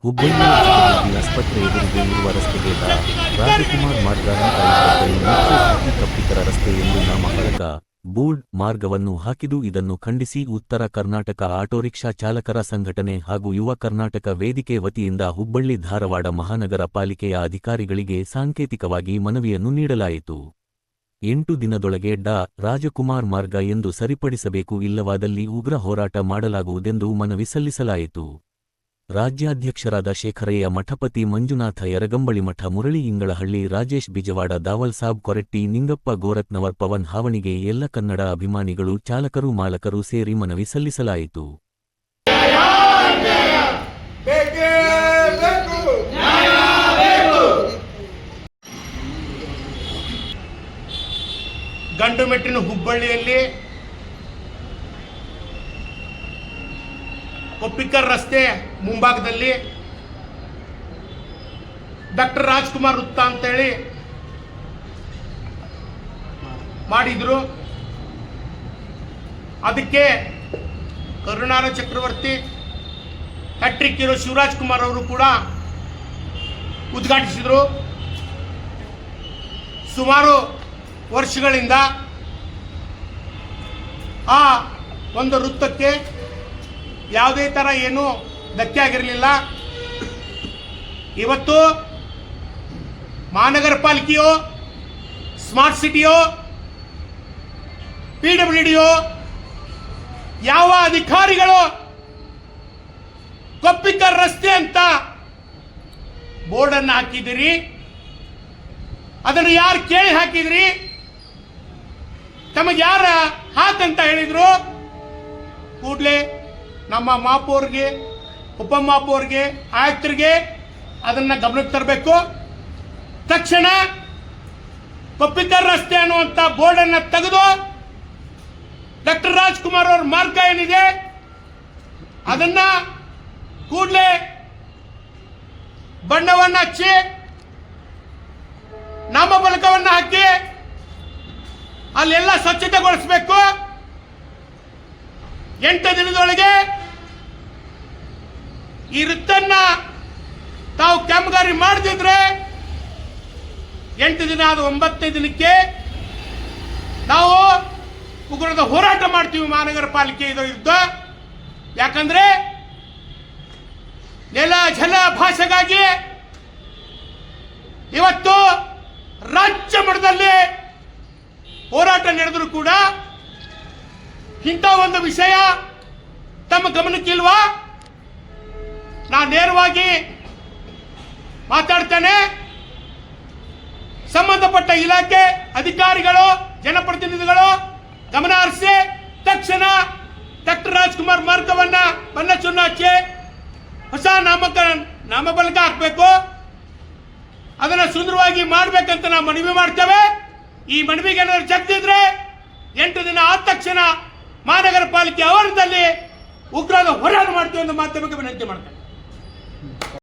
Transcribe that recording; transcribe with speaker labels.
Speaker 1: ಹುಬ್ಬಳ್ಳಿ ಚಿತ್ರದುರ್ಗಿ ಆಸ್ಪತ್ರೆ ಎದುರಿಗೆ ಇರುವ ರಸ್ತೆಗೆ ರಾಜಕುಮಾರ್ ಮಾರ್ಗ ಮುಖ್ಯ ತಪ್ಪಿತರ ರಸ್ತೆ ಎಂದು ನಾಮಫಲಕ ಬೋರ್ಡ್ ಮಾರ್ಗವನ್ನು ಹಾಕಿದ್ದು ಇದನ್ನು ಖಂಡಿಸಿ ಉತ್ತರ ಕರ್ನಾಟಕ ಆಟೋ ರಿಕ್ಷಾ ಚಾಲಕರ ಸಂಘಟನೆ ಹಾಗೂ ಯುವ ಕರ್ನಾಟಕ ವೇದಿಕೆ ವತಿಯಿಂದ ಹುಬ್ಬಳ್ಳಿ ಧಾರವಾಡ ಮಹಾನಗರ ಪಾಲಿಕೆಯ ಅಧಿಕಾರಿಗಳಿಗೆ ಸಾಂಕೇತಿಕವಾಗಿ ಮನವಿಯನ್ನು ನೀಡಲಾಯಿತು. 8 ದಿನದೊಳಗೆ ರಾಜಕುಮಾರ್ ಮಾರ್ಗ ಎಂದು ಸರಿಪಡಿಸಬೇಕು, ಇಲ್ಲವಾದಲ್ಲಿ ಉಗ್ರ ಹೋರಾಟ ಮಾಡಲಾಗುವುದೆಂದು ಮನವಿ ಸಲ್ಲಿಸಲಾಯಿತು. ರಾಜ್ಯಾಧ್ಯಕ್ಷರಾದ ಶೇಖರಯ್ಯ ಮಠಪತಿ, ಮಂಜುನಾಥ ಯರಗಂಬಳಿಮಠ, ಮುರಳಿ ಇಂಗಳಹಳ್ಳಿ, ರಾಜೇಶ್ ಬಿಜವಾಡ, ದಾವಲ್ ಸಾಬ್ ಕೊರೆಟ್ಟಿ, ನಿಂಗಪ್ಪ ಗೋರತ್ನವರ್, ಪವನ್ ಹಾವಣಿಗೆ, ಎಲ್ಲ ಕನ್ನಡ ಅಭಿಮಾನಿಗಳು, ಚಾಲಕರು, ಮಾಲಕರು ಸೇರಿ ಮನವಿ ಸಲ್ಲಿಸಲಾಯಿತು.
Speaker 2: ಗಂಡುಮೆಟ್ಟಿನ ಹುಬ್ಬಳ್ಳಿಯಲ್ಲಿ ಕೊಪ್ಪಿಕರ್ ರಸ್ತೆ ಮುಂಭಾಗದಲ್ಲಿ ಡಾಕ್ಟರ್ ರಾಜ್ಕುಮಾರ್ ವೃತ್ತ ಅಂತೇಳಿ ಮಾಡಿದ್ರು. ಅದಕ್ಕೆ ಕರುಣಾರ ಚಕ್ರವರ್ತಿ, ಹ್ಯಾಟ್ರಿಕ್ ಹೀರೋ ಶಿವರಾಜ್ ಕುಮಾರ್ ಅವರು ಕೂಡ ಉದ್ಘಾಟಿಸಿದರು. ಸುಮಾರು ವರ್ಷಗಳಿಂದ ಆ ಒಂದು ವೃತ್ತಕ್ಕೆ ಯಾವುದೇ ಥರ ಏನೂ ಧಕ್ಕೆ ಆಗಿರಲಿಲ್ಲ. ಇವತ್ತು ಮಹಾನಗರ ಪಾಲಿಕೆಯೋ, ಸ್ಮಾರ್ಟ್ ಸಿಟಿಯೋ, PWDಯೋ, ಯಾವ ಅಧಿಕಾರಿಗಳು ಕೊಪ್ಪಿಕರ್ ರಸ್ತೆ ಅಂತ ಬೋರ್ಡನ್ನು ಹಾಕಿದಿರಿ, ಅದನ್ನು ಯಾರು ಕೇಳಿ ಹಾಕಿದ್ರಿ, ತಮಗೆ ಯಾರ ಹಾಕಂತ ಹೇಳಿದ್ರು, ಕೂಡಲೇ ನಮ್ಮ ಮಾಪೋರ್ಗೆ, ಉಪಮಾಪೋರ್ಗೆ, ಆಯುಕ್ತರಿಗೆ ಅದನ್ನು ಗಮನಕ್ಕೆ ತರಬೇಕು. ತಕ್ಷಣ ಕೊಪ್ಪಿಕರ್ ರಸ್ತೆ ಅನ್ನುವಂಥ ಬೋರ್ಡನ್ನು ತೆಗೆದು ಡಾಕ್ಟರ್ ರಾಜ್ಕುಮಾರ್ ಅವ್ರ ಮಾರ್ಗ ಏನಿದೆ ಅದನ್ನ ಕೂಡಲೇ ಬಣ್ಣವನ್ನು ಹಚ್ಚಿ ನಾಮಫಲಕವನ್ನು ಹಾಕಿ ಅಲ್ಲೆಲ್ಲ ಸ್ವಚ್ಛತೆಗೊಳಿಸಬೇಕು. 8 ದಿನದೊಳಗೆ ಈ ವೃತ್ತನ್ನ ತಾವು ಕಾಮಗಾರಿ ಮಾಡದಿದ್ರೆ 8 ದಿನ ಆದ 9ನೇ ದಿನಕ್ಕೆ ನಾವು ಉಗ್ರದ ಹೋರಾಟ ಮಾಡ್ತೀವಿ ಮಹಾನಗರ ಪಾಲಿಕೆ ವಿರುದ್ಧ. ಯಾಕಂದ್ರೆ ನೆಲ ಜಲ ಭಾಷೆಗಾಗಿ ಇವತ್ತು ರಾಜ್ಯ ಮಟ್ಟದಲ್ಲಿ ಹೋರಾಟ ನಡೆದರೂ ಕೂಡ ಇಂಥ ಒಂದು ವಿಷಯ ತಮ್ಮ ಗಮನಕ್ಕಿಲ್ವಾ? ನಾನು ನೇರವಾಗಿ ಮಾತಾಡ್ತೇನೆ. ಸಂಬಂಧಪಟ್ಟ ಇಲಾಖೆ ಅಧಿಕಾರಿಗಳು, ಜನಪ್ರತಿನಿಧಿಗಳು ಗಮನ ಹರಿಸಿ ತಕ್ಷಣ ಡಾಕ್ಟರ್ ರಾಜ್ಕುಮಾರ್ ಮಾರ್ಗವನ್ನ ಬಣ್ಣ ಚುನ್ನ ಹಚ್ಚಿ ಹೊಸ ನಾಮಫಲಕ ಹಾಕಬೇಕು. ಅದನ್ನ ಸುಂದರವಾಗಿ ಮಾಡ್ಬೇಕಂತ ನಾವು ಮನವಿ ಮಾಡ್ತೇವೆ. ಈ ಮನವಿಗೆ ಏನಾದ್ರು ಜಗ್ದಿದ್ರೆ 8 ದಿನ ಆದ ತಕ್ಷಣ ಮಹಾನಗರ ಪಾಲಿಕೆ ಆವರಣದಲ್ಲಿ ಉಗ್ರವಾದ ಹೋರಾಟ ಮಾಡ್ತೀವಿ ಎಂದು ಮಾಧ್ಯಮಕ್ಕೆ ವಿನಂತಿ ಮಾಡ್ತೇವೆ.